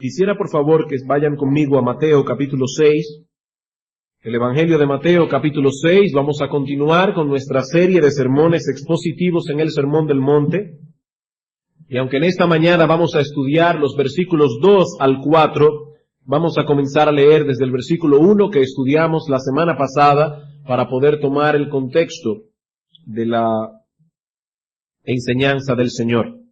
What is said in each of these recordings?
Quisiera por favor que vayan conmigo a Mateo capítulo 6, el Evangelio de Mateo capítulo 6. Vamos a continuar con nuestra serie de sermones expositivos en el Sermón del Monte. Y aunque en esta mañana vamos a estudiar los versículos 2 al 4, vamos a comenzar a leer desde el versículo 1 que estudiamos la semana pasada para poder tomar el contexto de la enseñanza del Señor.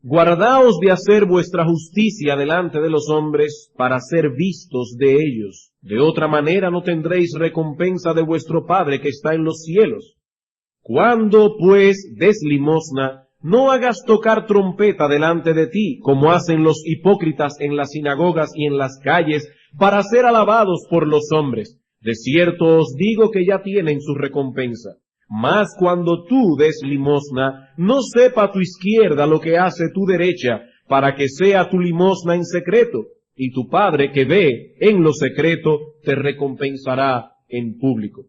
Guardaos de hacer vuestra justicia delante de los hombres para ser vistos de ellos. De otra manera no tendréis recompensa de vuestro Padre que está en los cielos. Cuando pues des limosna, no hagas tocar trompeta delante de ti, como hacen los hipócritas en las sinagogas y en las calles, para ser alabados por los hombres. De cierto os digo que ya tienen su recompensa. Mas cuando tú des limosna, no sepa tu izquierda lo que hace tu derecha, para que sea tu limosna en secreto, y tu Padre que ve en lo secreto te recompensará en público.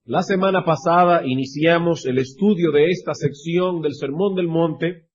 La semana pasada iniciamos el estudio de esta sección del Sermón del Monte,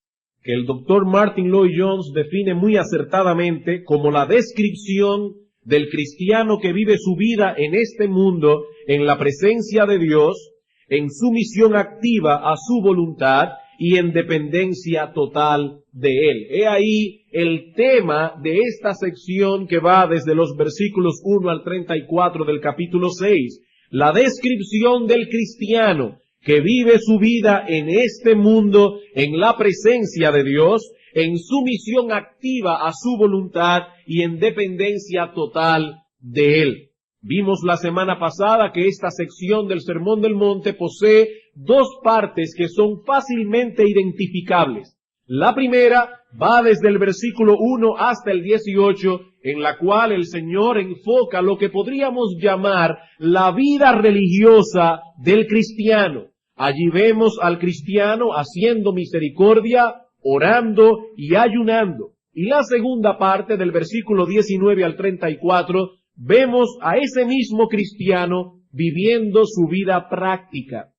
que el Dr. Martyn Lloyd-Jones define muy acertadamente como la descripción del cristiano que vive su vida en este mundo, en la presencia de Dios, en sumisión activa a su voluntad y en dependencia total de Él. He ahí el tema de esta sección que va desde los versículos 1 al 34 del capítulo 6. La descripción del cristiano que vive su vida en este mundo, en la presencia de Dios, en sumisión activa a su voluntad y en dependencia total de Él. Vimos la semana pasada que esta sección del Sermón del Monte posee dos partes que son fácilmente identificables. La primera va desde el versículo 1 hasta el 18, en la cual el Señor enfoca lo que podríamos llamar la vida religiosa del cristiano. Allí vemos al cristiano haciendo misericordia, orando y ayunando. Y la segunda parte del versículo 19 al 34, vemos a ese mismo cristiano viviendo su vida práctica.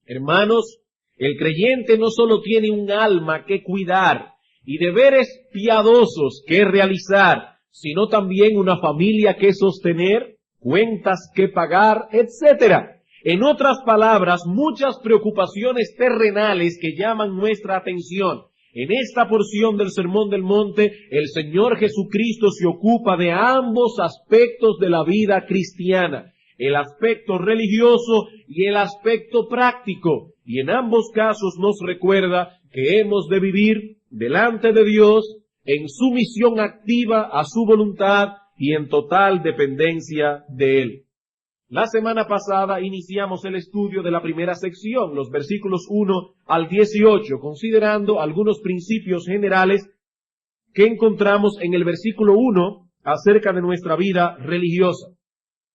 Hermanos, el creyente no solo tiene un alma que cuidar y deberes piadosos que realizar, sino también una familia que sostener, cuentas que pagar, etc. En otras palabras, muchas preocupaciones terrenales que llaman nuestra atención. En esta porción del Sermón del Monte, el Señor Jesucristo se ocupa de ambos aspectos de la vida cristiana, el aspecto religioso y el aspecto práctico. Y en ambos casos nos recuerda que hemos de vivir delante de Dios en sumisión activa a su voluntad y en total dependencia de Él. La semana pasada iniciamos el estudio de la primera sección, los versículos 1 al 18, considerando algunos principios generales que encontramos en el versículo 1 acerca de nuestra vida religiosa.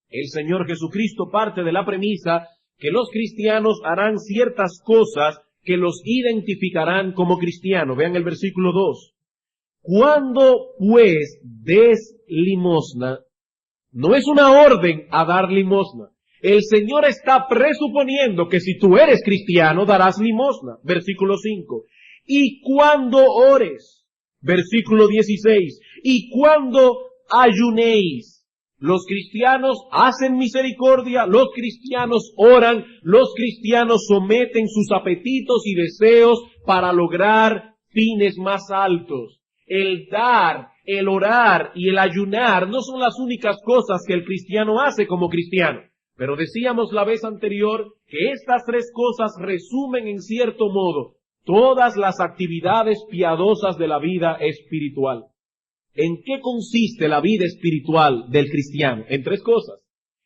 El Señor Jesucristo parte de la premisa que los cristianos harán ciertas cosas que los identificarán como cristianos. Vean el versículo 2. Cuando pues des limosna, no es una orden a dar limosna. El Señor está presuponiendo que si tú eres cristiano, darás limosna. Versículo 5. Y cuando ores. Versículo 16. Y cuando ayunéis. Los cristianos hacen misericordia, los cristianos oran, los cristianos someten sus apetitos y deseos para lograr fines más altos. El dar, el orar y el ayunar no son las únicas cosas que el cristiano hace como cristiano. Pero decíamos la vez anterior que estas tres cosas resumen en cierto modo todas las actividades piadosas de la vida espiritual. ¿En qué consiste la vida espiritual del cristiano? En tres cosas.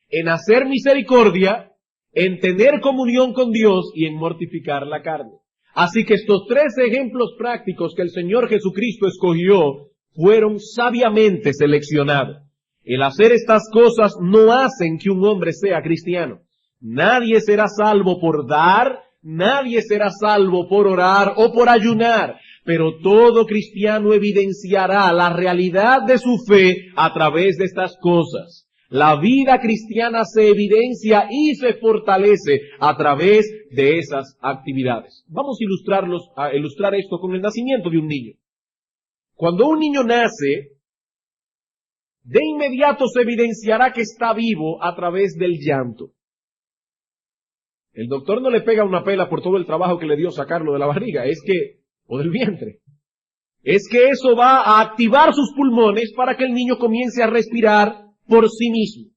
En hacer misericordia, en tener comunión con Dios y en mortificar la carne. Así que estos tres ejemplos prácticos que el Señor Jesucristo escogió fueron sabiamente seleccionados. El hacer estas cosas no hacen que un hombre sea cristiano. Nadie será salvo por dar, nadie será salvo por orar o por ayunar, pero todo cristiano evidenciará la realidad de su fe a través de estas cosas. La vida cristiana se evidencia y se fortalece a través de esas actividades. Vamos a ilustrar esto con el nacimiento de un niño. Cuando un niño nace, de inmediato se evidenciará que está vivo a través del llanto. El doctor no le pega una pela por todo el trabajo que le dio sacarlo de la barriga, o del vientre. Es que eso va a activar sus pulmones para que el niño comience a respirar por sí mismo.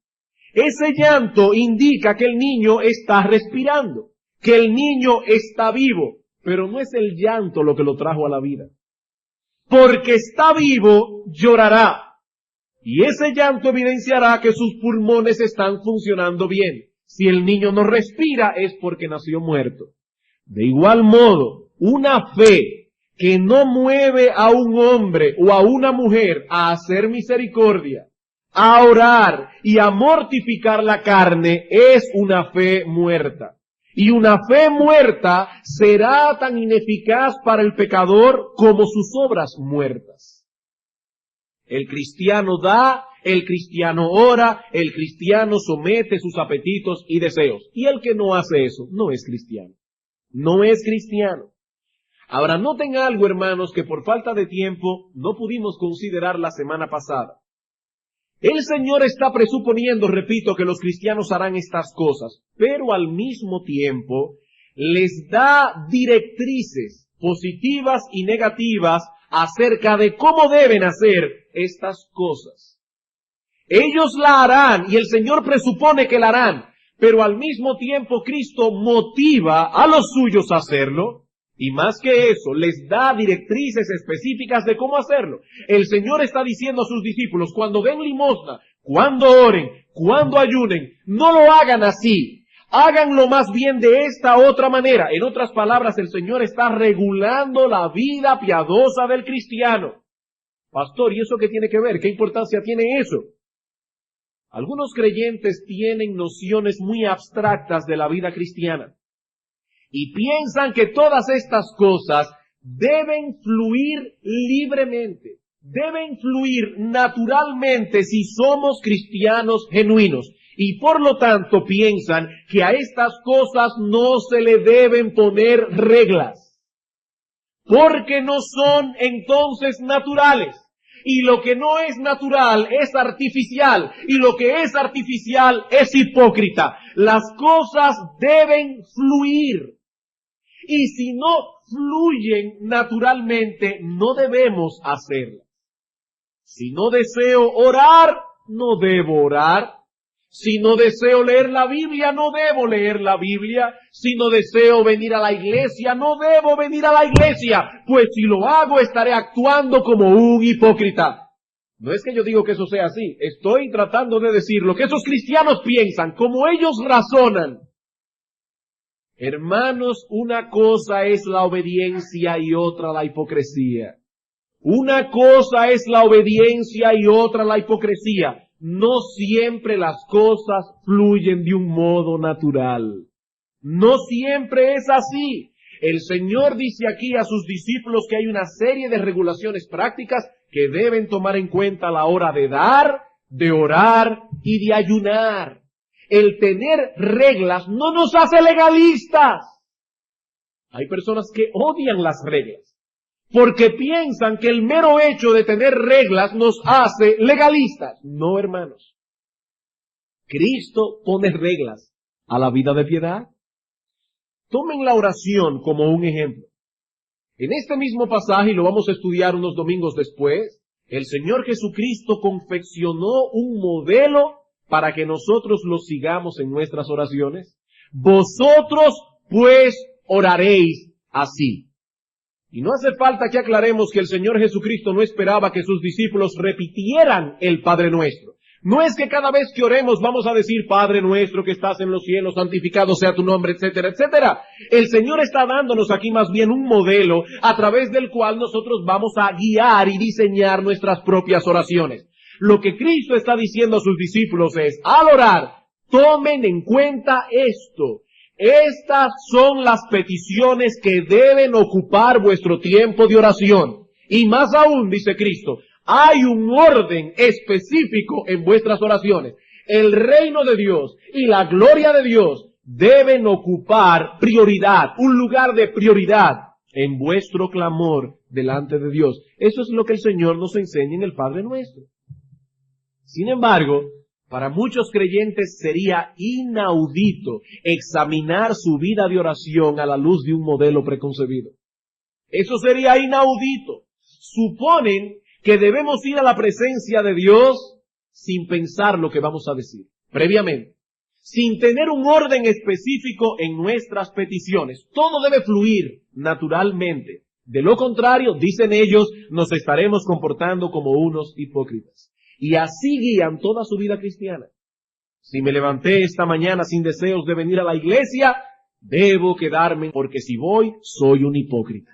Ese llanto indica que el niño está respirando, que el niño está vivo, pero no es el llanto lo que lo trajo a la vida. Porque está vivo, llorará. Y ese llanto evidenciará que sus pulmones están funcionando bien. Si el niño no respira es porque nació muerto. De igual modo, una fe que no mueve a un hombre o a una mujer a hacer misericordia, a orar y a mortificar la carne es una fe muerta. Y una fe muerta será tan ineficaz para el pecador como sus obras muertas. El cristiano da, el cristiano ora, el cristiano somete sus apetitos y deseos. Y el que no hace eso no es cristiano. No es cristiano. Ahora noten algo, hermanos, que por falta de tiempo no pudimos considerar la semana pasada. El Señor está presuponiendo, repito, que los cristianos harán estas cosas, pero al mismo tiempo les da directrices positivas y negativas acerca de cómo deben hacer estas cosas. Ellos la harán y el Señor presupone que la harán, pero al mismo tiempo Cristo motiva a los suyos a hacerlo. Y más que eso, les da directrices específicas de cómo hacerlo. El Señor está diciendo a sus discípulos, cuando den limosna, cuando oren, cuando ayunen, no lo hagan así. Háganlo más bien de esta otra manera. En otras palabras, el Señor está regulando la vida piadosa del cristiano. Pastor, ¿y eso qué tiene que ver? ¿Qué importancia tiene eso? Algunos creyentes tienen nociones muy abstractas de la vida cristiana. Y piensan que todas estas cosas deben fluir libremente, deben fluir naturalmente si somos cristianos genuinos. Y por lo tanto piensan que a estas cosas no se le deben poner reglas, porque no son entonces naturales. Y lo que no es natural es artificial, y lo que es artificial es hipócrita. Las cosas deben fluir. Y si no fluyen naturalmente, no debemos hacerlas. Si no deseo orar, no debo orar. Si no deseo leer la Biblia, no debo leer la Biblia. Si no deseo venir a la iglesia, no debo venir a la iglesia. Pues si lo hago, estaré actuando como un hipócrita. No es que yo digo que eso sea así. Estoy tratando de decir lo que esos cristianos piensan, como ellos razonan. Hermanos, una cosa es la obediencia y otra la hipocresía. Una cosa es la obediencia y otra la hipocresía. No siempre las cosas fluyen de un modo natural. No siempre es así. El Señor dice aquí a sus discípulos que hay una serie de regulaciones prácticas que deben tomar en cuenta a la hora de dar, de orar y de ayunar. El tener reglas no nos hace legalistas. Hay personas que odian las reglas, porque piensan que el mero hecho de tener reglas nos hace legalistas. No, hermanos. Cristo pone reglas a la vida de piedad. Tomen la oración como un ejemplo. En este mismo pasaje, y lo vamos a estudiar unos domingos después, el Señor Jesucristo confeccionó un modelo para que nosotros lo sigamos en nuestras oraciones. Vosotros, pues, oraréis así. Y no hace falta que aclaremos que el Señor Jesucristo no esperaba que sus discípulos repitieran el Padre Nuestro. No es que cada vez que oremos vamos a decir, Padre Nuestro que estás en los cielos, santificado sea tu nombre, etcétera, etcétera. El Señor está dándonos aquí más bien un modelo a través del cual nosotros vamos a guiar y diseñar nuestras propias oraciones. Lo que Cristo está diciendo a sus discípulos es, al orar, tomen en cuenta esto. Estas son las peticiones que deben ocupar vuestro tiempo de oración. Y más aún, dice Cristo, hay un orden específico en vuestras oraciones. El reino de Dios y la gloria de Dios deben ocupar prioridad, un lugar de prioridad en vuestro clamor delante de Dios. Eso es lo que el Señor nos enseña en el Padre Nuestro. Sin embargo, para muchos creyentes sería inaudito examinar su vida de oración a la luz de un modelo preconcebido. Eso sería inaudito. Suponen que debemos ir a la presencia de Dios sin pensar lo que vamos a decir previamente, sin tener un orden específico en nuestras peticiones. Todo debe fluir naturalmente. De lo contrario, dicen ellos, nos estaremos comportando como unos hipócritas. Y así guían toda su vida cristiana. Si me levanté esta mañana sin deseos de venir a la iglesia, debo quedarme porque si voy, soy un hipócrita.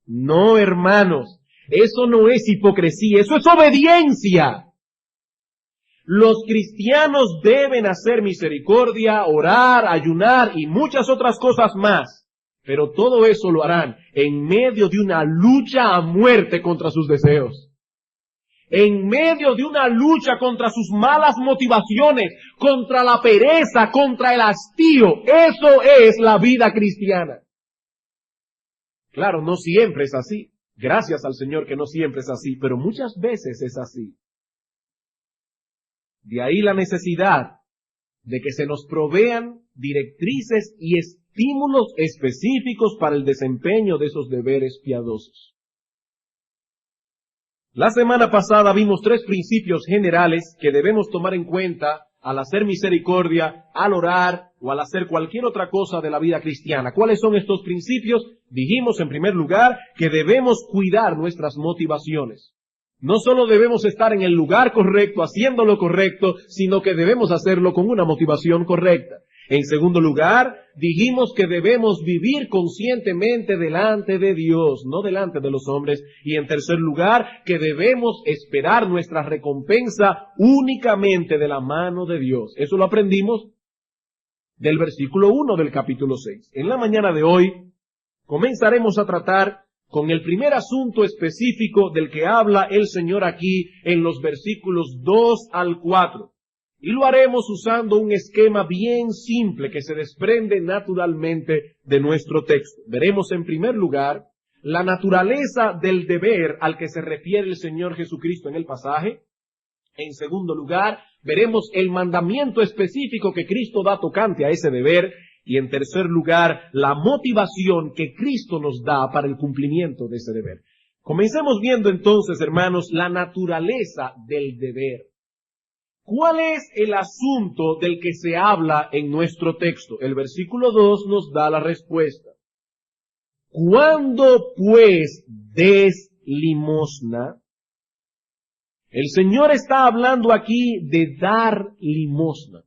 No, hermanos, eso no es hipocresía, eso es obediencia. Los cristianos deben hacer misericordia, orar, ayunar y muchas otras cosas más. Pero todo eso lo harán en medio de una lucha a muerte contra sus deseos. En medio de una lucha contra sus malas motivaciones, contra la pereza, contra el hastío. Eso es la vida cristiana. Claro, no siempre es así. Gracias al Señor que no siempre es así, pero muchas veces es así. De ahí la necesidad de que se nos provean directrices y estímulos específicos para el desempeño de esos deberes piadosos. La semana pasada vimos 3 principios generales que debemos tomar en cuenta al hacer misericordia, al orar o al hacer cualquier otra cosa de la vida cristiana. ¿Cuáles son estos principios? Dijimos en primer lugar que debemos cuidar nuestras motivaciones. No solo debemos estar en el lugar correcto, haciendo lo correcto, sino que debemos hacerlo con una motivación correcta. En segundo lugar, dijimos que debemos vivir conscientemente delante de Dios, no delante de los hombres. Y en tercer lugar, que debemos esperar nuestra recompensa únicamente de la mano de Dios. Eso lo aprendimos del versículo 1 del capítulo 6. En la mañana de hoy comenzaremos a tratar con el primer asunto específico del que habla el Señor aquí en los versículos 2 al 4. Y lo haremos usando un esquema bien simple que se desprende naturalmente de nuestro texto. Veremos en primer lugar la naturaleza del deber al que se refiere el Señor Jesucristo en el pasaje. En segundo lugar, veremos el mandamiento específico que Cristo da tocante a ese deber. Y en tercer lugar, la motivación que Cristo nos da para el cumplimiento de ese deber. Comencemos viendo entonces, hermanos, la naturaleza del deber. ¿Cuál es el asunto del que se habla en nuestro texto? El versículo 2 nos da la respuesta. ¿Cuándo pues des limosna? El Señor está hablando aquí de dar limosna.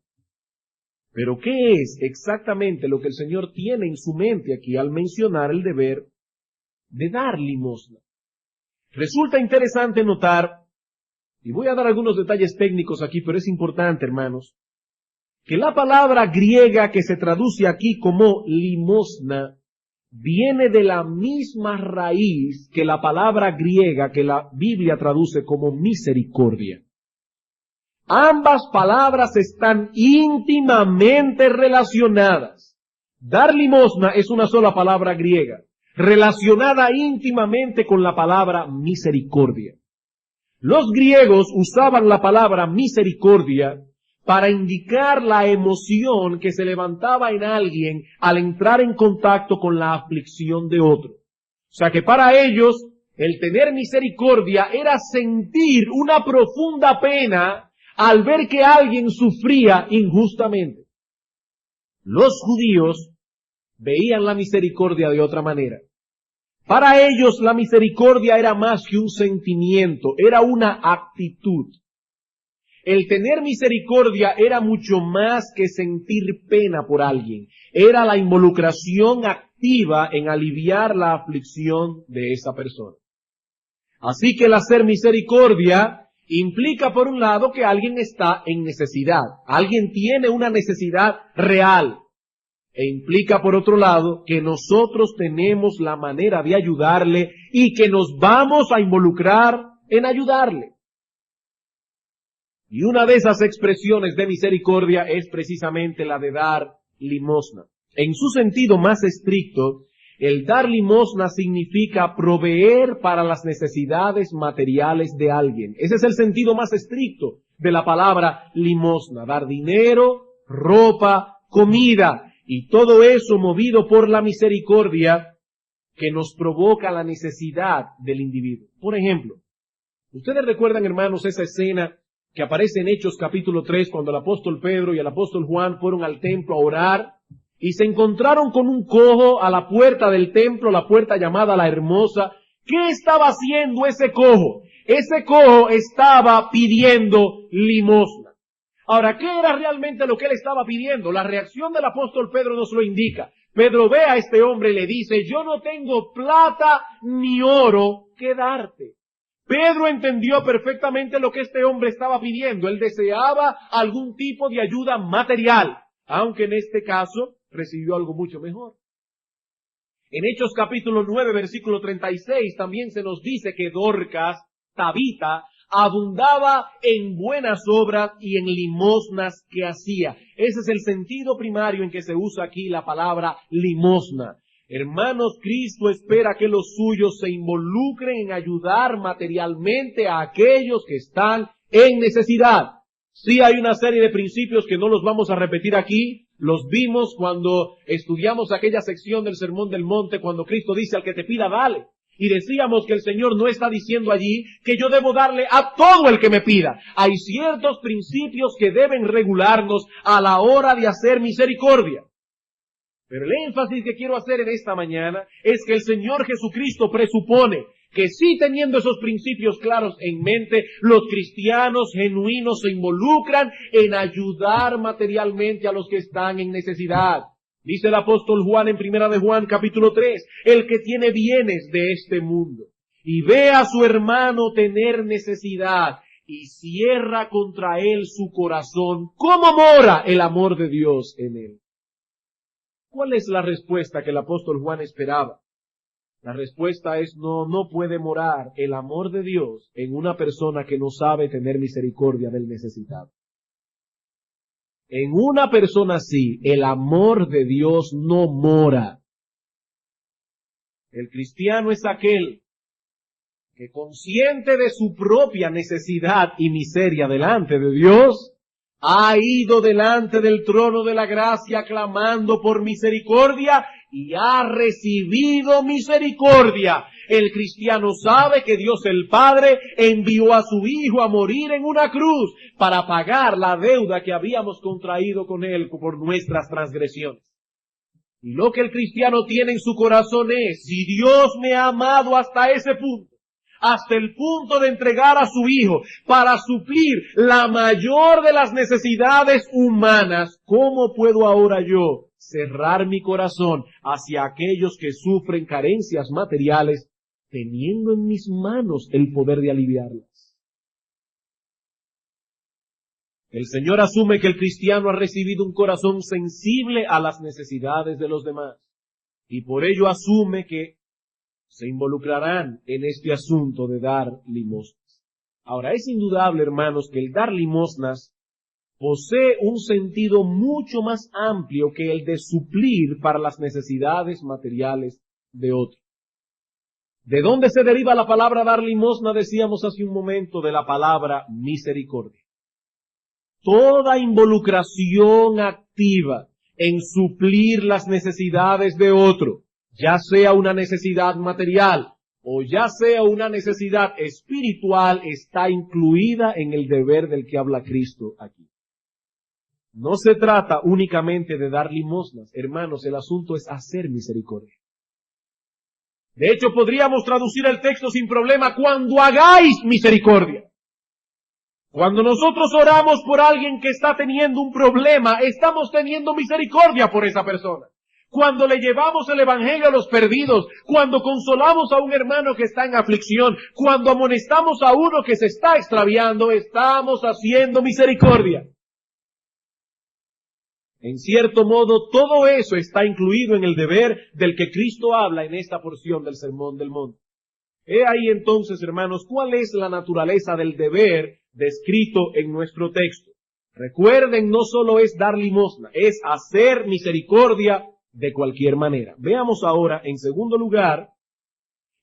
Pero ¿qué es exactamente lo que el Señor tiene en su mente aquí al mencionar el deber de dar limosna? Resulta interesante notar, y voy a dar algunos detalles técnicos aquí, pero es importante, hermanos, que la palabra griega que se traduce aquí como limosna viene de la misma raíz que la palabra griega que la Biblia traduce como misericordia. Ambas palabras están íntimamente relacionadas. Dar limosna es una sola palabra griega, relacionada íntimamente con la palabra misericordia. Los griegos usaban la palabra misericordia para indicar la emoción que se levantaba en alguien al entrar en contacto con la aflicción de otro. O sea que para ellos, el tener misericordia era sentir una profunda pena al ver que alguien sufría injustamente. Los judíos veían la misericordia de otra manera. Para ellos la misericordia era más que un sentimiento, era una actitud. El tener misericordia era mucho más que sentir pena por alguien. Era la involucración activa en aliviar la aflicción de esa persona. Así que el hacer misericordia implica, por un lado, que alguien está en necesidad. Alguien tiene una necesidad real. E implica, por otro lado, que nosotros tenemos la manera de ayudarle y que nos vamos a involucrar en ayudarle. Y una de esas expresiones de misericordia es precisamente la de dar limosna. En su sentido más estricto, El dar limosna significa proveer para las necesidades materiales de alguien. Ese es el sentido más estricto de la palabra limosna. Dar dinero, ropa, comida, y todo eso movido por la misericordia que nos provoca la necesidad del individuo. Por ejemplo, ustedes recuerdan, hermanos, esa escena que aparece en Hechos capítulo 3, cuando el apóstol Pedro y el apóstol Juan fueron al templo a orar y se encontraron con un cojo a la puerta del templo, la puerta llamada La Hermosa. ¿Qué estaba haciendo ese cojo? Ese cojo estaba pidiendo limosna. Ahora, ¿qué era realmente lo que él estaba pidiendo? La reacción del apóstol Pedro nos lo indica. Pedro ve a este hombre y le dice, yo no tengo plata ni oro que darte. Pedro entendió perfectamente lo que este hombre estaba pidiendo. Él deseaba algún tipo de ayuda material, aunque en este caso recibió algo mucho mejor. En Hechos capítulo 9, versículo 36, también se nos dice que Dorcas, Tabita, abundaba en buenas obras y en limosnas que hacía. Ese es el sentido primario en que se usa aquí la palabra limosna. Hermanos, Cristo espera que los suyos se involucren en ayudar materialmente a aquellos que están en necesidad. Sí hay una serie de principios que no los vamos a repetir aquí. Los vimos cuando estudiamos aquella sección del Sermón del Monte, cuando Cristo dice al que te pida, dale. Y decíamos que el Señor no está diciendo allí que yo debo darle a todo el que me pida. Hay ciertos principios que deben regularnos a la hora de hacer misericordia. Pero el énfasis que quiero hacer en esta mañana es que el Señor Jesucristo presupone que sí, teniendo esos principios claros en mente, los cristianos genuinos se involucran en ayudar materialmente a los que están en necesidad. Dice el apóstol Juan en Primera de Juan capítulo 3, el que tiene bienes de este mundo y ve a su hermano tener necesidad y cierra contra él su corazón, ¿cómo mora el amor de Dios en él? ¿Cuál es la respuesta que el apóstol Juan esperaba? La respuesta es no puede morar el amor de Dios en una persona que no sabe tener misericordia del necesitado. En una persona así, el amor de Dios no mora. El cristiano es aquel que, consciente de su propia necesidad y miseria delante de Dios, ha ido delante del trono de la gracia clamando por misericordia y ha recibido misericordia. El cristiano sabe que Dios el Padre envió a su Hijo a morir en una cruz para pagar la deuda que habíamos contraído con Él por nuestras transgresiones. Y lo que el cristiano tiene en su corazón es, si Dios me ha amado hasta ese punto, hasta el punto de entregar a su Hijo para suplir la mayor de las necesidades humanas, ¿cómo puedo ahora yo cerrar mi corazón hacia aquellos que sufren carencias materiales, teniendo en mis manos el poder de aliviarlas? El Señor asume que el cristiano ha recibido un corazón sensible a las necesidades de los demás, y por ello asume que se involucrarán en este asunto de dar limosnas. Ahora, es indudable, hermanos, que el dar limosnas posee un sentido mucho más amplio que el de suplir para las necesidades materiales de otro. ¿De dónde se deriva la palabra dar limosna? Decíamos hace un momento, de la palabra misericordia. Toda involucración activa en suplir las necesidades de otro, ya sea una necesidad material o ya sea una necesidad espiritual, está incluida en el deber del que habla Cristo aquí. No se trata únicamente de dar limosnas, hermanos, el asunto es hacer misericordia. De hecho, podríamos traducir el texto sin problema, cuando hagáis misericordia. Cuando nosotros oramos por alguien que está teniendo un problema, estamos teniendo misericordia por esa persona. Cuando le llevamos el evangelio a los perdidos, cuando consolamos a un hermano que está en aflicción, cuando amonestamos a uno que se está extraviando, estamos haciendo misericordia. En cierto modo, todo eso está incluido en el deber del que Cristo habla en esta porción del Sermón del Monte. He ahí entonces, hermanos, cuál es la naturaleza del deber descrito en nuestro texto. Recuerden, no solo es dar limosna, es hacer misericordia de cualquier manera. Veamos ahora, en segundo lugar,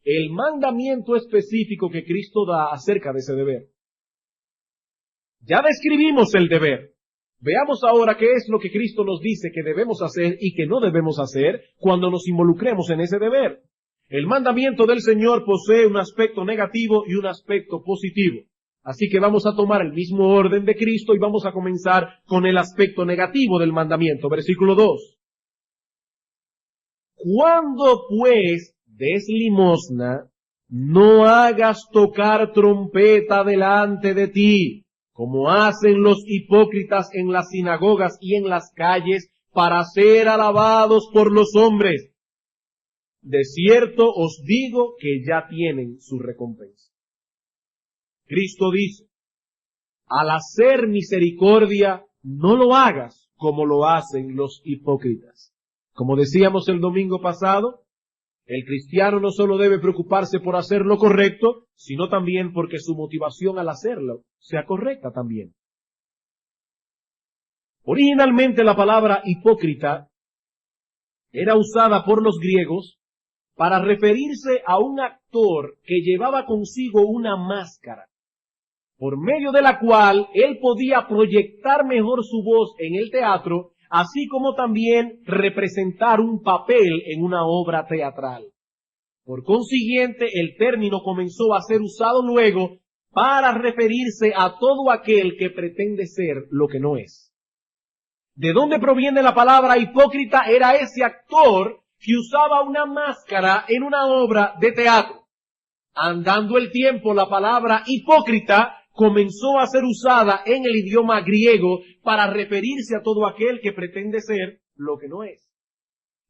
el mandamiento específico que Cristo da acerca de ese deber. Ya describimos el deber. Veamos ahora qué es lo que Cristo nos dice que debemos hacer y que no debemos hacer cuando nos involucremos en ese deber. El mandamiento del Señor posee un aspecto negativo y un aspecto positivo. Así que vamos a tomar el mismo orden de Cristo y vamos a comenzar con el aspecto negativo del mandamiento. Versículo 2. Cuando pues des limosna, no hagas tocar trompeta delante de ti, como hacen los hipócritas en las sinagogas y en las calles, para ser alabados por los hombres. De cierto os digo que ya tienen su recompensa. Cristo dice, al hacer misericordia, no lo hagas como lo hacen los hipócritas. Como decíamos el domingo pasado, el cristiano no solo debe preocuparse por hacer lo correcto, sino también porque su motivación al hacerlo sea correcta también. Originalmente la palabra hipócrita era usada por los griegos para referirse a un actor que llevaba consigo una máscara, por medio de la cual él podía proyectar mejor su voz en el teatro, así como también representar un papel en una obra teatral. Por consiguiente, el término comenzó a ser usado luego para referirse a todo aquel que pretende ser lo que no es. ¿De dónde proviene la palabra hipócrita? Era ese actor que usaba una máscara en una obra de teatro. Andando el tiempo, la palabra hipócrita comenzó a ser usada en el idioma griego para referirse a todo aquel que pretende ser lo que no es.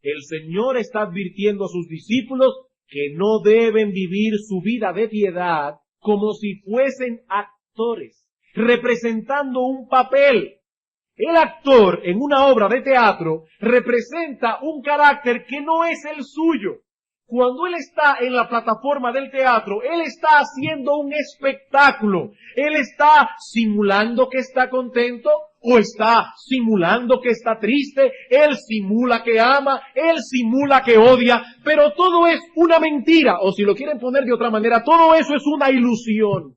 El Señor está advirtiendo a sus discípulos que no deben vivir su vida de piedad como si fuesen actores, representando un papel. El actor en una obra de teatro representa un carácter que no es el suyo. Cuando él está en la plataforma del teatro, él está haciendo un espectáculo. Él está simulando que está contento o está simulando que está triste. Él simula que ama, él simula que odia, pero todo es una mentira. O si lo quieren poner de otra manera, todo eso es una ilusión.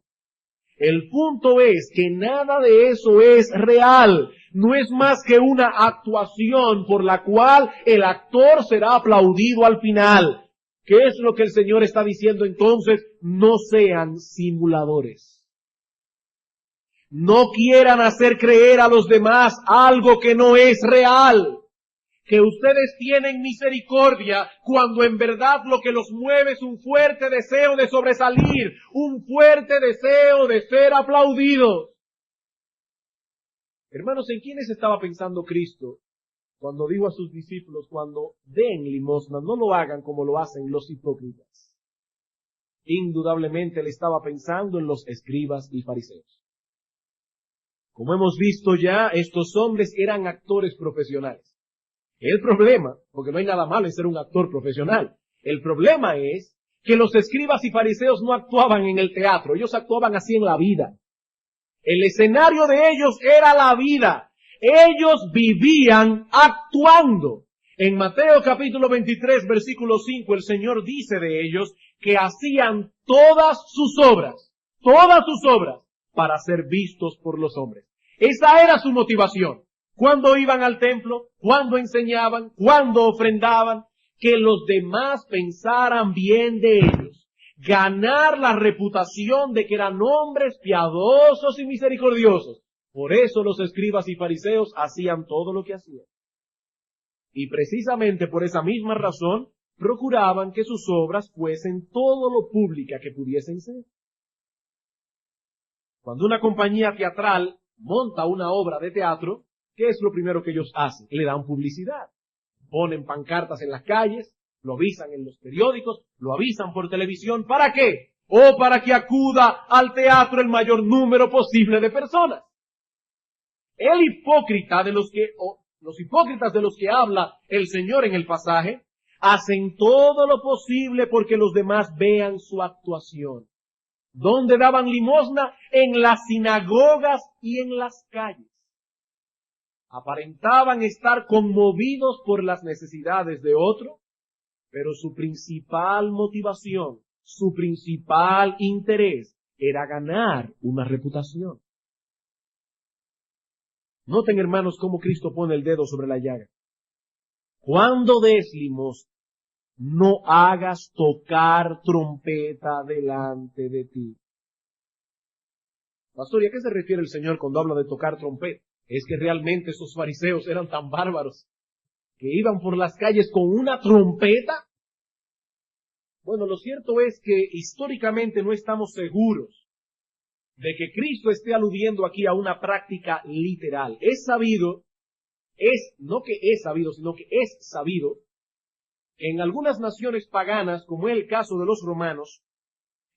El punto es que nada de eso es real. No es más que una actuación por la cual el actor será aplaudido al final. ¿Qué es lo que el Señor está diciendo entonces? No sean simuladores. No quieran hacer creer a los demás algo que no es real. Que ustedes tienen misericordia cuando en verdad lo que los mueve es un fuerte deseo de sobresalir, un fuerte deseo de ser aplaudidos. Hermanos, ¿en quiénes estaba pensando Cristo cuando dijo a sus discípulos, cuando den limosna, no lo hagan como lo hacen los hipócritas? Indudablemente él estaba pensando en los escribas y fariseos. Como hemos visto ya, estos hombres eran actores profesionales. El problema, porque no hay nada malo en ser un actor profesional, el problema es que los escribas y fariseos no actuaban en el teatro, ellos actuaban así en la vida. El escenario de ellos era la vida. Ellos vivían actuando. En Mateo capítulo 23, versículo 5, el Señor dice de ellos que hacían todas sus obras, para ser vistos por los hombres. Esa era su motivación. Cuando iban al templo, cuando enseñaban, cuando ofrendaban, que los demás pensaran bien de ellos. Ganar la reputación de que eran hombres piadosos y misericordiosos. Por eso los escribas y fariseos hacían todo lo que hacían. Y precisamente por esa misma razón, procuraban que sus obras fuesen todo lo públicas que pudiesen ser. Cuando una compañía teatral monta una obra de teatro, ¿qué es lo primero que ellos hacen? Le dan publicidad. Ponen pancartas en las calles, lo avisan en los periódicos, lo avisan por televisión. ¿Para qué? Para que acuda al teatro el mayor número posible de personas. Los hipócritas de los que habla el Señor en el pasaje, hacen todo lo posible porque los demás vean su actuación. ¿Dónde daban limosna? En las sinagogas y en las calles. aparentaban estar conmovidos por las necesidades de otro, pero su principal motivación, su principal interés era ganar una reputación. Noten, hermanos, cómo Cristo pone el dedo sobre la llaga. Cuando des limosna, no hagas tocar trompeta delante de ti. Pastor, ¿y a qué se refiere el Señor cuando habla de tocar trompeta? Es que realmente esos fariseos eran tan bárbaros que iban por las calles con una trompeta. Bueno, lo cierto es que históricamente no estamos seguros de que Cristo esté aludiendo aquí a una práctica literal. Es sabido, sino que es sabido, que en algunas naciones paganas, como es el caso de los romanos,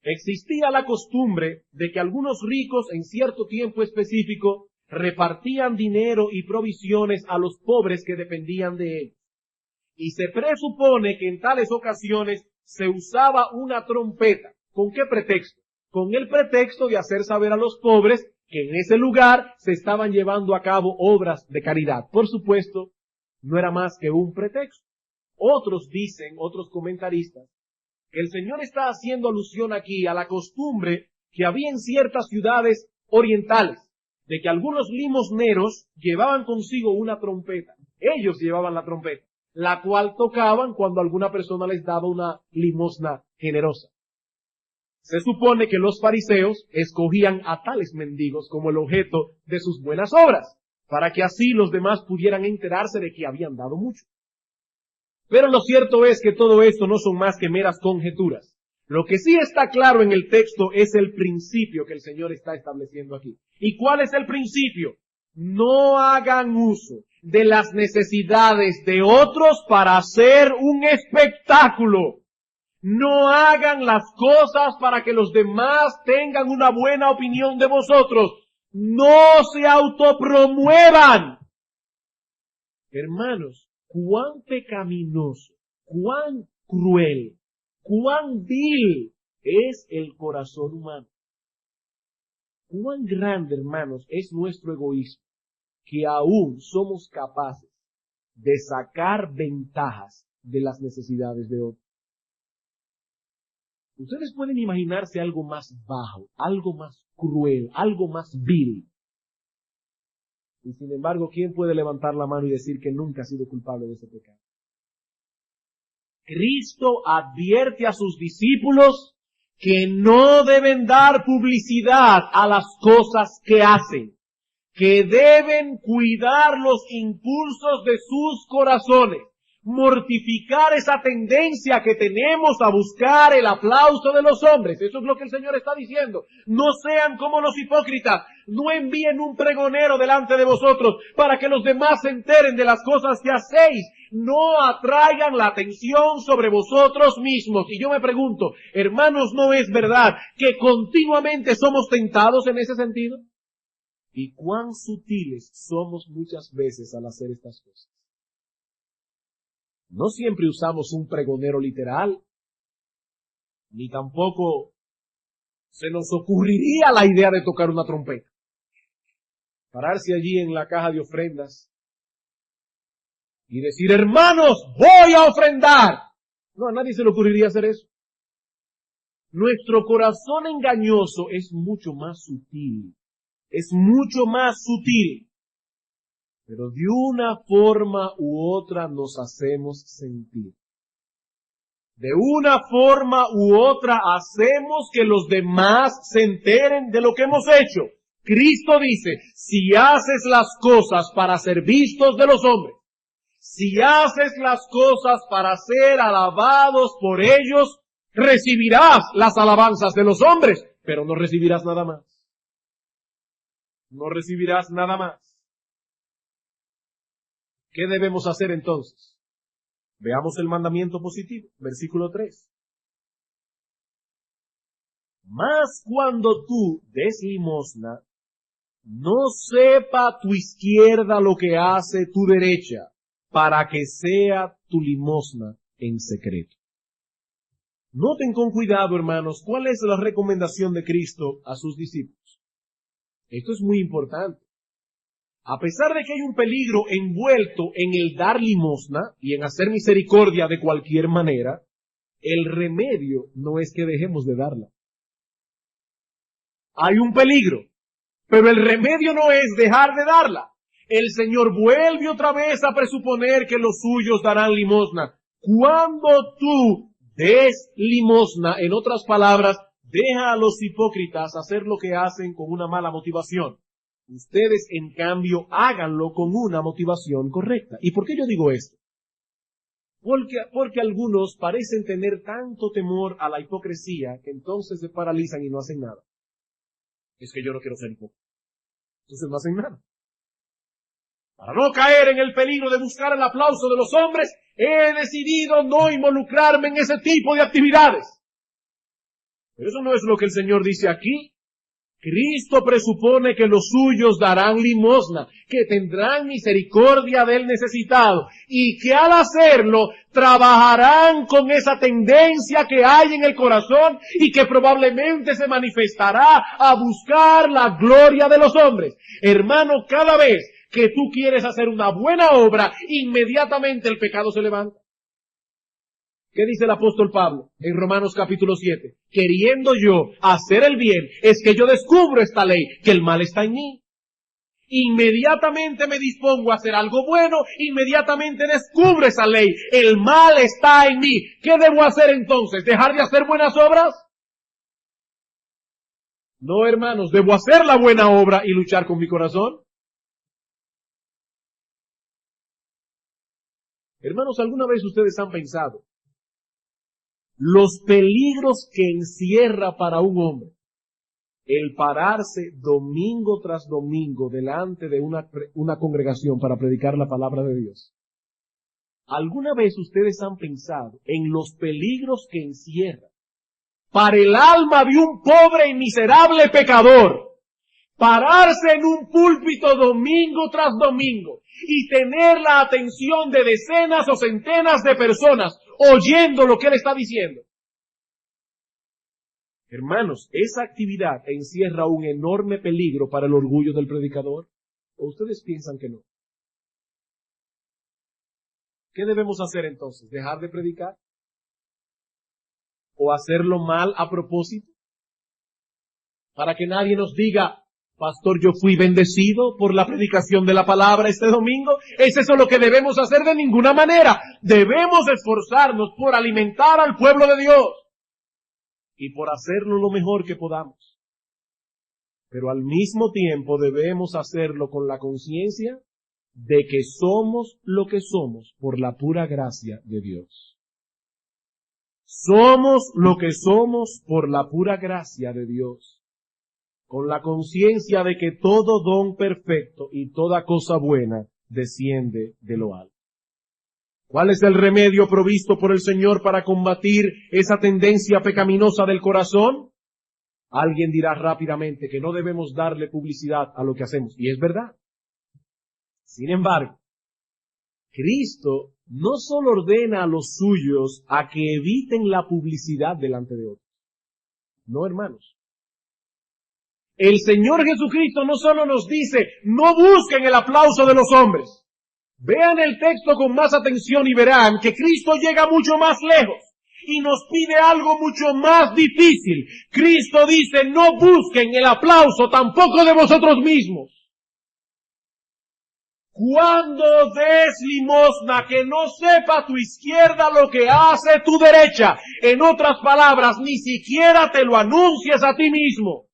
existía la costumbre de que algunos ricos en cierto tiempo específico repartían dinero y provisiones a los pobres que dependían de ellos. Y se presupone que en tales ocasiones se usaba una trompeta. ¿Con qué pretexto? Con el pretexto de hacer saber a los pobres que en ese lugar se estaban llevando a cabo obras de caridad. Por supuesto, no era más que un pretexto. Otros dicen, otros comentaristas, que el Señor está haciendo alusión aquí a la costumbre que había en ciertas ciudades orientales, de que algunos limosneros llevaban consigo una trompeta. Ellos llevaban la trompeta, la cual tocaban cuando alguna persona les daba una limosna generosa. Se supone que los fariseos escogían a tales mendigos como el objeto de sus buenas obras, para que así los demás pudieran enterarse de que habían dado mucho. Pero lo cierto es que todo esto no son más que meras conjeturas. Lo que sí está claro en el texto es el principio que el Señor está estableciendo aquí. ¿Y cuál es el principio? No hagan uso de las necesidades de otros para hacer un espectáculo. No hagan las cosas para que los demás tengan una buena opinión de vosotros. No se autopromuevan. Hermanos, cuán pecaminoso, cuán cruel, cuán vil es el corazón humano. Cuán grande, hermanos, es nuestro egoísmo, que aún somos capaces de sacar ventajas de las necesidades de otros. Ustedes pueden imaginarse algo más bajo, algo más cruel, algo más vil. Y sin embargo, ¿quién puede levantar la mano y decir que nunca ha sido culpable de ese pecado? Cristo advierte a sus discípulos que no deben dar publicidad a las cosas que hacen, que deben cuidar los impulsos de sus corazones, mortificar esa tendencia que tenemos a buscar el aplauso de los hombres. Eso es lo que el Señor está diciendo. No sean como los hipócritas. No envíen un pregonero delante de vosotros para que los demás se enteren de las cosas que hacéis. No atraigan la atención sobre vosotros mismos. Y yo me pregunto, hermanos, ¿no es verdad que continuamente somos tentados en ese sentido? ¿Y cuán sutiles somos muchas veces al hacer estas cosas? No siempre usamos un pregonero literal, ni tampoco se nos ocurriría la idea de tocar una trompeta. Pararse allí en la caja de ofrendas y decir, hermanos, voy a ofrendar. No, a nadie se le ocurriría hacer eso. Nuestro corazón engañoso es mucho más sutil. Es mucho más sutil. Pero de una forma u otra nos hacemos sentir. De una forma u otra hacemos que los demás se enteren de lo que hemos hecho. Cristo dice, si haces las cosas para ser vistos de los hombres, si haces las cosas para ser alabados por ellos, recibirás las alabanzas de los hombres, pero no recibirás nada más. No recibirás nada más. ¿Qué debemos hacer entonces? Veamos el mandamiento positivo, versículo 3. Mas cuando tú des limosna, no sepa tu izquierda lo que hace tu derecha, para que sea tu limosna en secreto. Noten con cuidado, hermanos, cuál es la recomendación de Cristo a sus discípulos. Esto es muy importante. A pesar de que hay un peligro envuelto en el dar limosna y en hacer misericordia de cualquier manera, el remedio no es que dejemos de darla. Hay un peligro, pero el remedio no es dejar de darla. El Señor vuelve otra vez a presuponer que los suyos darán limosna. Cuando tú des limosna, en otras palabras, deja a los hipócritas hacer lo que hacen con una mala motivación. Ustedes, en cambio, háganlo con una motivación correcta. ¿Y por qué yo digo esto? Porque algunos parecen tener tanto temor a la hipocresía que entonces se paralizan y no hacen nada. Es que yo no quiero ser hipócrita. Entonces no hacen nada. Para no caer en el peligro de buscar el aplauso de los hombres, he decidido no involucrarme en ese tipo de actividades. Pero eso no es lo que el Señor dice aquí. Cristo presupone que los suyos darán limosna, que tendrán misericordia del necesitado, y que al hacerlo trabajarán con esa tendencia que hay en el corazón y que probablemente se manifestará a buscar la gloria de los hombres. Hermano, cada vez que tú quieres hacer una buena obra, inmediatamente el pecado se levanta. ¿Qué dice el apóstol Pablo en Romanos capítulo 7? Queriendo yo hacer el bien, es que yo descubro esta ley, que el mal está en mí. Inmediatamente me dispongo a hacer algo bueno, inmediatamente descubro esa ley, el mal está en mí. ¿Qué debo hacer entonces? ¿Dejar de hacer buenas obras? No, hermanos, debo hacer la buena obra y luchar con mi corazón. Hermanos, ¿alguna vez ustedes han pensado los peligros que encierra para un hombre el pararse domingo tras domingo delante de una congregación para predicar la palabra de Dios? ¿Alguna vez ustedes han pensado en los peligros que encierra para el alma de un pobre y miserable pecador pararse en un púlpito domingo tras domingo y tener la atención de decenas o centenas de personas oyendo lo que él está diciendo? Hermanos, esa actividad encierra un enorme peligro para el orgullo del predicador. ¿O ustedes piensan que no? ¿Qué debemos hacer entonces? ¿Dejar de predicar? ¿O hacerlo mal a propósito? Para que nadie nos diga: pastor, yo fui bendecido por la predicación de la palabra este domingo. ¿Es eso lo que debemos hacer? De ninguna manera. Debemos esforzarnos por alimentar al pueblo de Dios y por hacerlo lo mejor que podamos. Pero al mismo tiempo debemos hacerlo con la conciencia de que somos lo que somos por la pura gracia de Dios. Somos lo que somos por la pura gracia de Dios, con la conciencia de que todo don perfecto y toda cosa buena desciende de lo alto. ¿Cuál es el remedio provisto por el Señor para combatir esa tendencia pecaminosa del corazón? Alguien dirá rápidamente que no debemos darle publicidad a lo que hacemos, y es verdad. Sin embargo, Cristo no solo ordena a los suyos a que eviten la publicidad delante de otros. No, hermanos. El Señor Jesucristo no solo nos dice: no busquen el aplauso de los hombres. Vean el texto con más atención y verán que Cristo llega mucho más lejos y nos pide algo mucho más difícil. Cristo dice: no busquen el aplauso tampoco de vosotros mismos. Cuando des limosna, que no sepa tu izquierda lo que hace tu derecha. En otras palabras, ni siquiera te lo anuncies a ti mismo.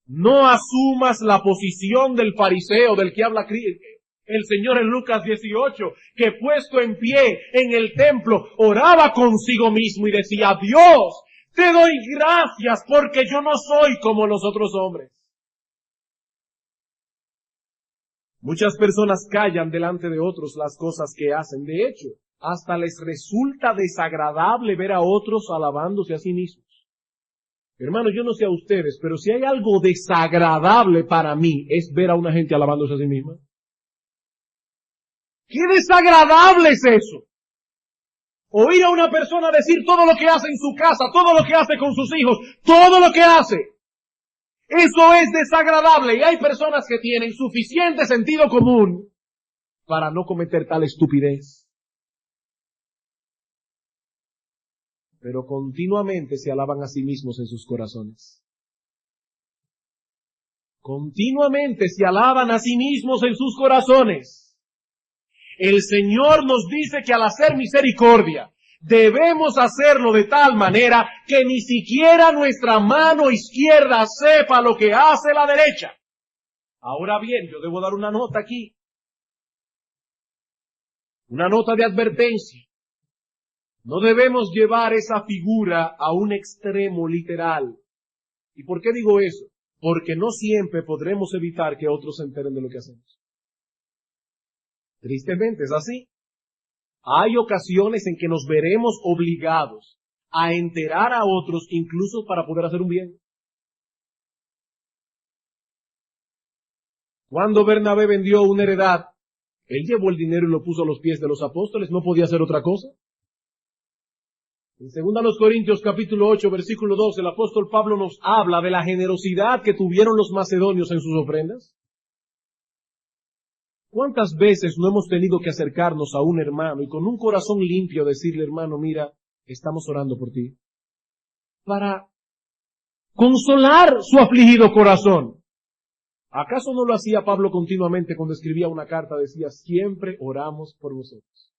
No asumas la posición del fariseo del que habla el Señor en Lucas 18, que puesto en pie en el templo oraba consigo mismo y decía: Dios, te doy gracias porque yo no soy como los otros hombres. Muchas personas callan delante de otros las cosas que hacen. De hecho, hasta les resulta desagradable ver a otros alabándose a sí mismos. Hermanos, yo no sé a ustedes, pero si hay algo desagradable para mí, es ver a una gente alabándose a sí misma. ¡Qué desagradable es eso! Oír a una persona decir todo lo que hace en su casa, todo lo que hace con sus hijos, todo lo que hace. Eso es desagradable y hay personas que tienen suficiente sentido común para no cometer tal estupidez. Pero continuamente se alaban a sí mismos en sus corazones. Continuamente se alaban a sí mismos en sus corazones. El Señor nos dice que al hacer misericordia, debemos hacerlo de tal manera que ni siquiera nuestra mano izquierda sepa lo que hace la derecha. Ahora bien, yo debo dar una nota aquí. Una nota de advertencia. No debemos llevar esa figura a un extremo literal. ¿Y por qué digo eso? Porque no siempre podremos evitar que otros se enteren de lo que hacemos. Tristemente es así. Hay ocasiones en que nos veremos obligados a enterar a otros incluso para poder hacer un bien. Cuando Bernabé vendió una heredad, él llevó el dinero y lo puso a los pies de los apóstoles, no podía hacer otra cosa. En 2 Corintios capítulo 8, versículo 2, el apóstol Pablo nos habla de la generosidad que tuvieron los macedonios en sus ofrendas. ¿Cuántas veces no hemos tenido que acercarnos a un hermano y con un corazón limpio decirle, hermano, mira, estamos orando por ti? Para consolar su afligido corazón. ¿Acaso no lo hacía Pablo continuamente cuando escribía una carta? Decía, siempre oramos por vosotros.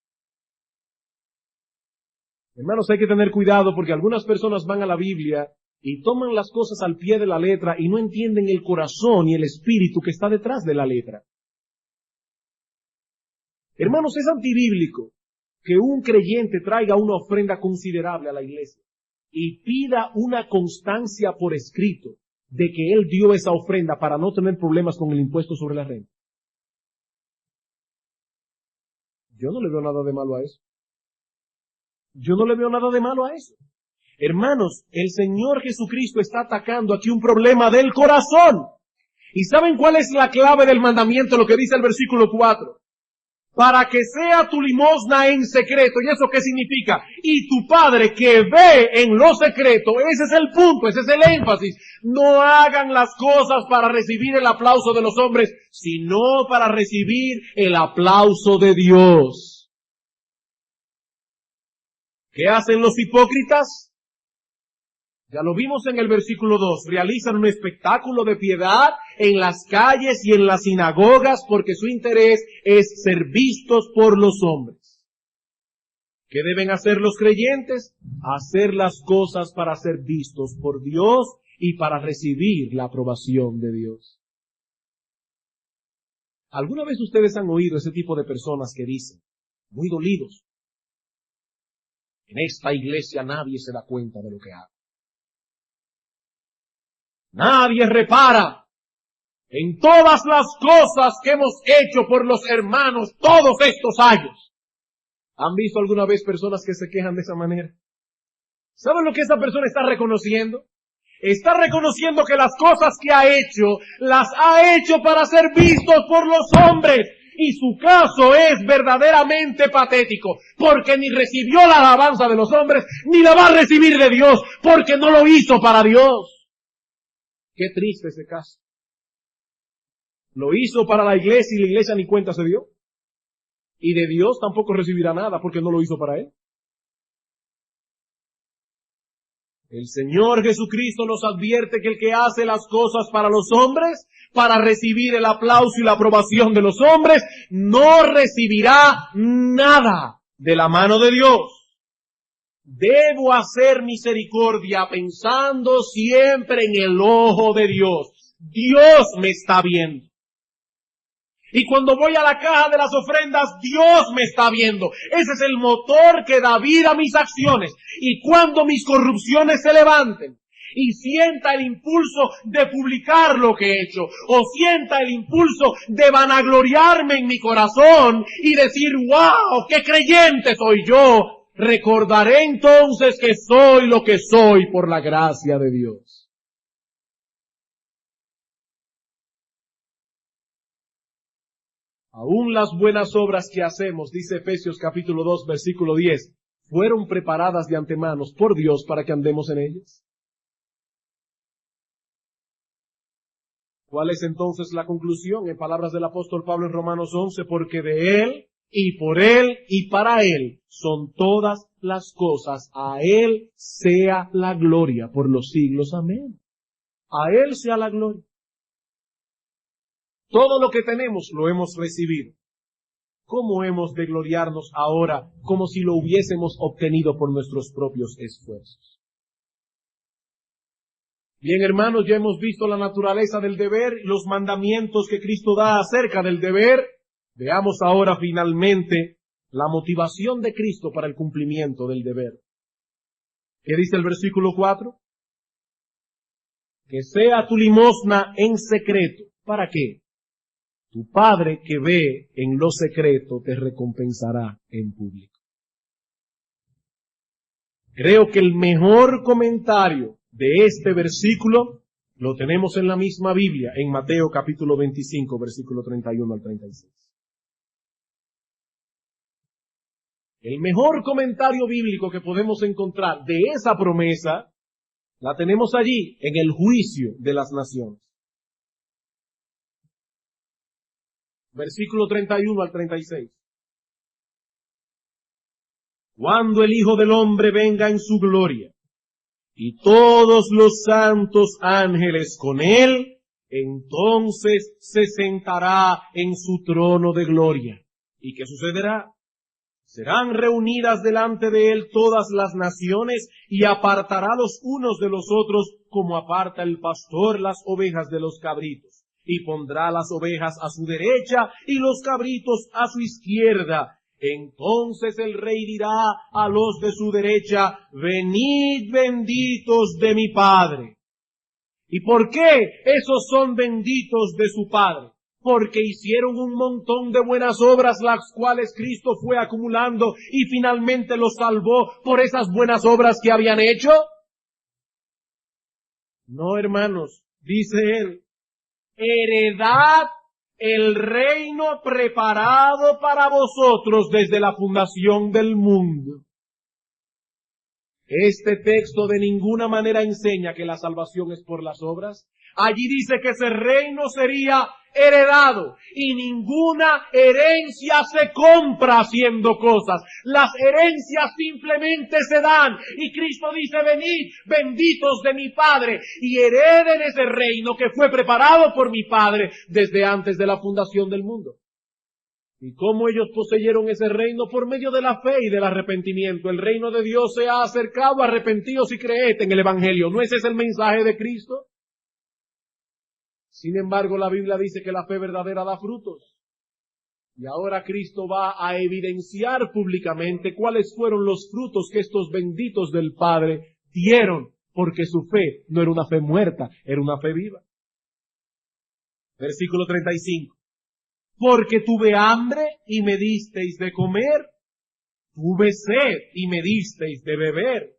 Hermanos, hay que tener cuidado porque algunas personas van a la Biblia y toman las cosas al pie de la letra y no entienden el corazón y el espíritu que está detrás de la letra. Hermanos, es antibíblico que un creyente traiga una ofrenda considerable a la iglesia y pida una constancia por escrito de que él dio esa ofrenda para no tener problemas con el impuesto sobre la renta. Yo no le veo nada de malo a eso. Yo no le veo nada de malo a eso. Hermanos, el Señor Jesucristo está atacando aquí un problema del corazón. ¿Y saben cuál es la clave del mandamiento? Lo que dice el versículo 4. Para que sea tu limosna en secreto. ¿Y eso qué significa? Y tu Padre que ve en lo secreto, ese es el punto, ese es el énfasis. No hagan las cosas para recibir el aplauso de los hombres, sino para recibir el aplauso de Dios. ¿Qué hacen los hipócritas? Ya lo vimos en el versículo 2. Realizan un espectáculo de piedad en las calles y en las sinagogas porque su interés es ser vistos por los hombres. ¿Qué deben hacer los creyentes? Hacer las cosas para ser vistos por Dios y para recibir la aprobación de Dios. ¿Alguna vez ustedes han oído ese tipo de personas que dicen, muy dolidos, en esta iglesia nadie se da cuenta de lo que hago? Nadie repara en todas las cosas que hemos hecho por los hermanos todos estos años. ¿Han visto alguna vez personas que se quejan de esa manera? ¿Saben lo que esa persona está reconociendo? Está reconociendo que las cosas que ha hecho, las ha hecho para ser vistos por los hombres. Y su caso es verdaderamente patético, porque ni recibió la alabanza de los hombres, ni la va a recibir de Dios, porque no lo hizo para Dios. Qué triste ese caso. Lo hizo para la iglesia y la iglesia ni cuenta se dio. Y de Dios tampoco recibirá nada porque no lo hizo para Él. El Señor Jesucristo nos advierte que el que hace las cosas para los hombres, para recibir el aplauso y la aprobación de los hombres, no recibirá nada de la mano de Dios. Debo hacer misericordia pensando siempre en el ojo de Dios. Dios me está viendo. Y cuando voy a la caja de las ofrendas, Dios me está viendo. Ese es el motor que da vida a mis acciones. Y cuando mis corrupciones se levanten y sienta el impulso de publicar lo que he hecho, o sienta el impulso de vanagloriarme en mi corazón y decir, ¡wow! ¡Qué creyente soy yo! Recordaré entonces que soy lo que soy por la gracia de Dios. Aún las buenas obras que hacemos, dice Efesios capítulo 2, versículo 10, fueron preparadas de antemano por Dios para que andemos en ellas. ¿Cuál es entonces la conclusión? En palabras del apóstol Pablo en Romanos 11, porque de Él, y por Él, y para Él, son todas las cosas. A Él sea la gloria por los siglos. Amén. A Él sea la gloria. Todo lo que tenemos lo hemos recibido. ¿Cómo hemos de gloriarnos ahora como si lo hubiésemos obtenido por nuestros propios esfuerzos? Bien, hermanos, ya hemos visto la naturaleza del deber y los mandamientos que Cristo da acerca del deber. Veamos ahora finalmente la motivación de Cristo para el cumplimiento del deber. ¿Qué dice el versículo 4? Que sea tu limosna en secreto. ¿Para qué? Tu Padre que ve en lo secreto te recompensará en público. Creo que el mejor comentario de este versículo lo tenemos en la misma Biblia, en Mateo capítulo 25, versículo 31 al 36. El mejor comentario bíblico que podemos encontrar de esa promesa la tenemos allí, en el juicio de las naciones. Versículo 31 al 36. Cuando el Hijo del Hombre venga en su gloria, y todos los santos ángeles con él, entonces se sentará en su trono de gloria. ¿Y qué sucederá? Serán reunidas delante de él todas las naciones, y apartará los unos de los otros, como aparta el pastor las ovejas de los cabritos. Y pondrá las ovejas a su derecha, y los cabritos a su izquierda. Entonces el rey dirá a los de su derecha, venid benditos de mi Padre. ¿Y por qué esos son benditos de su Padre? Porque hicieron un montón de buenas obras, las cuales Cristo fue acumulando y finalmente los salvó por esas buenas obras que habían hecho. No, hermanos, dice él, heredad el reino preparado para vosotros desde la fundación del mundo. Este texto de ninguna manera enseña que la salvación es por las obras. Allí dice que ese reino sería heredado y ninguna herencia se compra haciendo cosas. Las herencias simplemente se dan y Cristo dice, venid, benditos de mi Padre, y hereden ese reino que fue preparado por mi Padre desde antes de la fundación del mundo. ¿Y cómo ellos poseyeron ese reino? Por medio de la fe y del arrepentimiento. El reino de Dios se ha acercado, arrepentíos y creed en el Evangelio. ¿No ese es el mensaje de Cristo? Sin embargo, la Biblia dice que la fe verdadera da frutos. Y ahora Cristo va a evidenciar públicamente cuáles fueron los frutos que estos benditos del Padre dieron, porque su fe no era una fe muerta, era una fe viva. Versículo 35. Porque tuve hambre y me disteis de comer, tuve sed y me disteis de beber,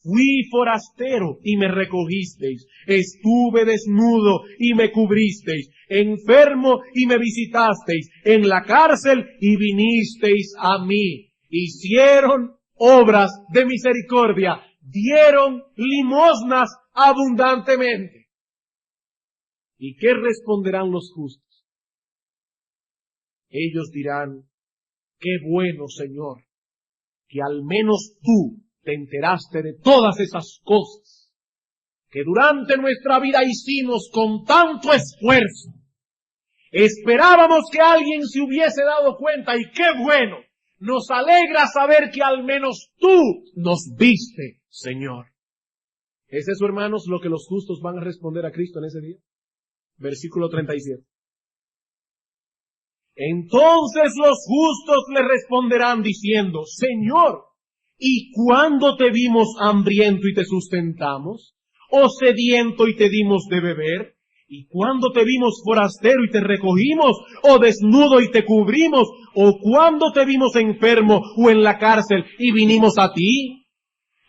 fui forastero y me recogisteis, estuve desnudo y me cubristeis, enfermo y me visitasteis, en la cárcel y vinisteis a mí. Hicieron obras de misericordia, dieron limosnas abundantemente. ¿Y qué responderán los justos? Ellos dirán, qué bueno, Señor, que al menos tú te enteraste de todas esas cosas que durante nuestra vida hicimos con tanto esfuerzo. Esperábamos que alguien se hubiese dado cuenta y qué bueno, nos alegra saber que al menos tú nos viste, Señor. ¿Es eso, hermanos, lo que los justos van a responder a Cristo en ese día? Versículo 37. Entonces los justos le responderán diciendo, Señor, ¿y cuándo te vimos hambriento y te sustentamos? ¿O sediento y te dimos de beber? ¿Y cuándo te vimos forastero y te recogimos? ¿O desnudo y te cubrimos? ¿O cuándo te vimos enfermo o en la cárcel y vinimos a ti?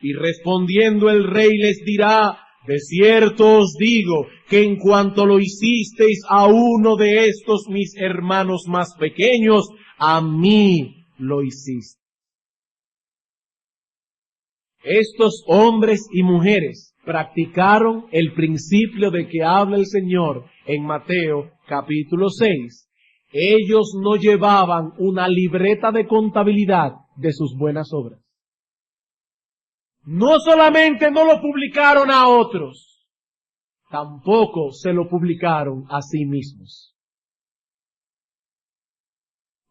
Y respondiendo el rey les dirá, de cierto os digo que en cuanto lo hicisteis a uno de estos mis hermanos más pequeños, a mí lo hiciste. Estos hombres y mujeres practicaron el principio de que habla el Señor en Mateo capítulo 6. Ellos no llevaban una libreta de contabilidad de sus buenas obras. No solamente no lo publicaron a otros, tampoco se lo publicaron a sí mismos.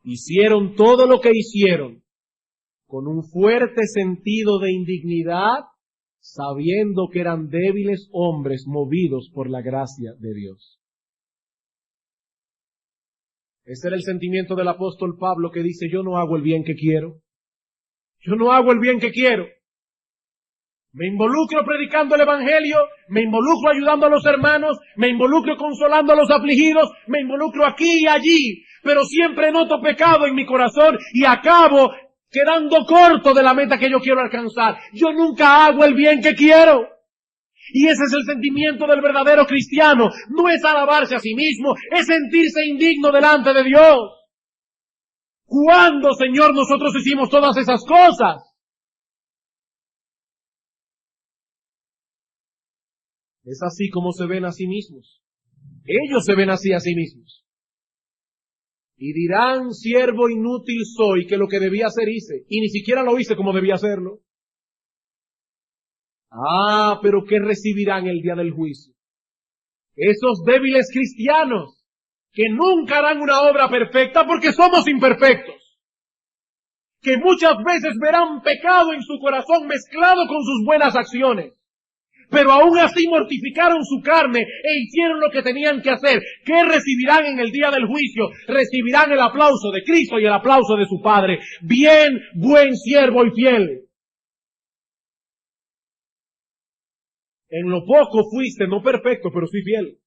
Hicieron todo lo que hicieron con un fuerte sentido de indignidad, sabiendo que eran débiles hombres movidos por la gracia de Dios. Ese era el sentimiento del apóstol Pablo, que dice: yo no hago el bien que quiero. Yo no hago el bien que quiero. Me involucro predicando el evangelio, me involucro ayudando a los hermanos, me involucro consolando a los afligidos, me involucro aquí y allí, pero siempre noto pecado en mi corazón y acabo quedando corto de la meta que yo quiero alcanzar. Yo nunca hago el bien que quiero. Y ese es el sentimiento del verdadero cristiano. No es alabarse a sí mismo, es sentirse indigno delante de Dios. ¿Cuándo, Señor, nosotros hicimos todas esas cosas? Es así como se ven a sí mismos. Ellos se ven así a sí mismos. Y dirán: siervo inútil soy, que lo que debía hacer hice, y ni siquiera lo hice como debía hacerlo. Ah, pero ¿qué recibirán el día del juicio? Esos débiles cristianos, que nunca harán una obra perfecta porque somos imperfectos, que muchas veces verán pecado en su corazón mezclado con sus buenas acciones, pero aún así mortificaron su carne e hicieron lo que tenían que hacer. ¿Qué recibirán en el día del juicio? Recibirán el aplauso de Cristo y el aplauso de su Padre. Bien, buen siervo y fiel. En lo poco fuiste, no perfecto, pero sí fiel.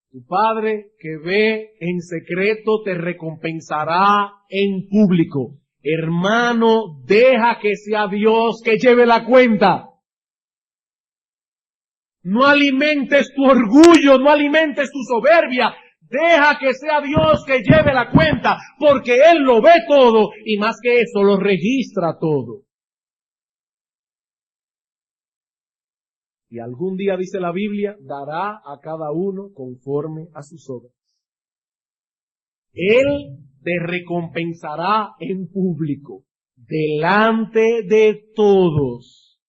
Tu Padre que ve en secreto te recompensará en público. Hermano, deja que sea Dios que lleve la cuenta. No alimentes tu orgullo, no alimentes tu soberbia. Deja que sea Dios que lleve la cuenta, porque Él lo ve todo y más que eso lo registra todo. Y algún día, dice la Biblia, dará a cada uno conforme a sus obras. Él te recompensará en público, delante de todos.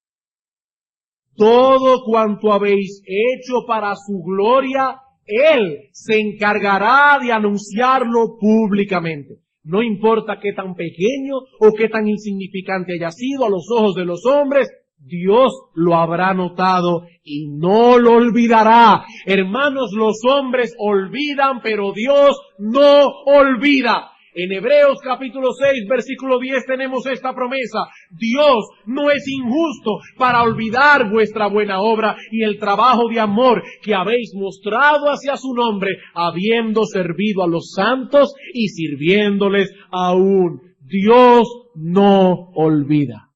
Todo cuanto habéis hecho para su gloria, Él se encargará de anunciarlo públicamente. No importa qué tan pequeño o qué tan insignificante haya sido a los ojos de los hombres, Dios lo habrá notado y no lo olvidará. Hermanos, los hombres olvidan, pero Dios no olvida. En Hebreos capítulo 6, versículo 10 tenemos esta promesa. Dios no es injusto para olvidar vuestra buena obra y el trabajo de amor que habéis mostrado hacia su nombre, habiendo servido a los santos y sirviéndoles aún. Dios no olvida.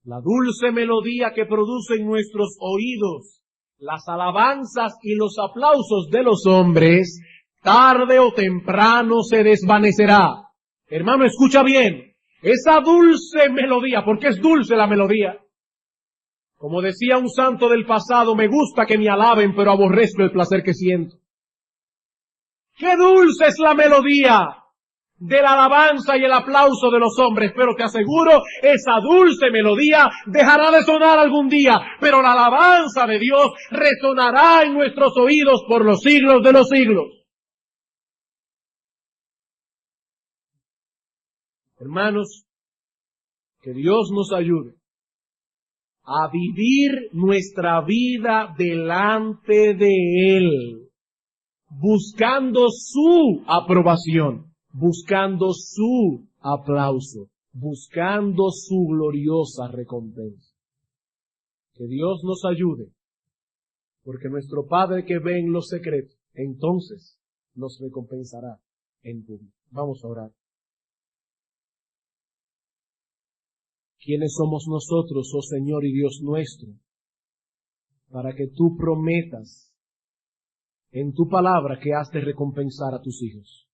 La dulce melodía que producen nuestros oídos, las alabanzas y los aplausos de los hombres, tarde o temprano se desvanecerá. Hermano, escucha bien, esa dulce melodía, porque es dulce la melodía. Como decía un santo del pasado, me gusta que me alaben, pero aborrezco el placer que siento. ¡Qué dulce es la melodía de la alabanza y el aplauso de los hombres! Pero te aseguro, esa dulce melodía dejará de sonar algún día, pero la alabanza de Dios resonará en nuestros oídos por los siglos de los siglos. Hermanos, que Dios nos ayude a vivir nuestra vida delante de Él, buscando su aprobación, buscando su aplauso, buscando su gloriosa recompensa. Que Dios nos ayude, porque nuestro Padre que ve en lo secreto, entonces nos recompensará en público. Vamos a orar. ¿Quiénes somos nosotros, oh Señor y Dios nuestro, para que tú prometas en tu palabra que has de recompensar a tus hijos?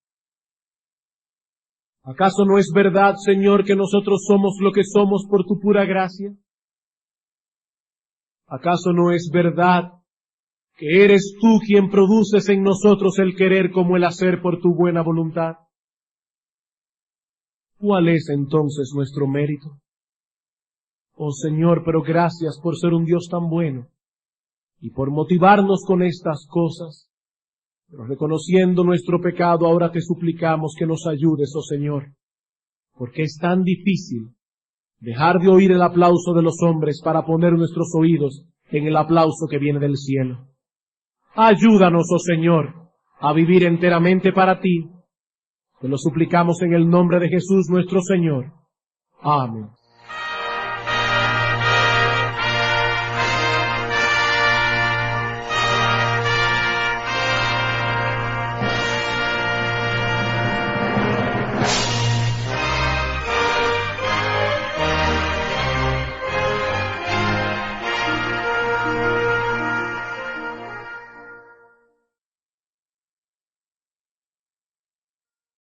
¿Acaso no es verdad, Señor, que nosotros somos lo que somos por tu pura gracia? ¿Acaso no es verdad que eres tú quien produces en nosotros el querer como el hacer por tu buena voluntad? ¿Cuál es entonces nuestro mérito? Oh Señor, pero gracias por ser un Dios tan bueno y por motivarnos con estas cosas. Pero reconociendo nuestro pecado, ahora te suplicamos que nos ayudes, oh Señor, porque es tan difícil dejar de oír el aplauso de los hombres para poner nuestros oídos en el aplauso que viene del cielo. Ayúdanos, oh Señor, a vivir enteramente para ti. Te lo suplicamos en el nombre de Jesús nuestro Señor. Amén.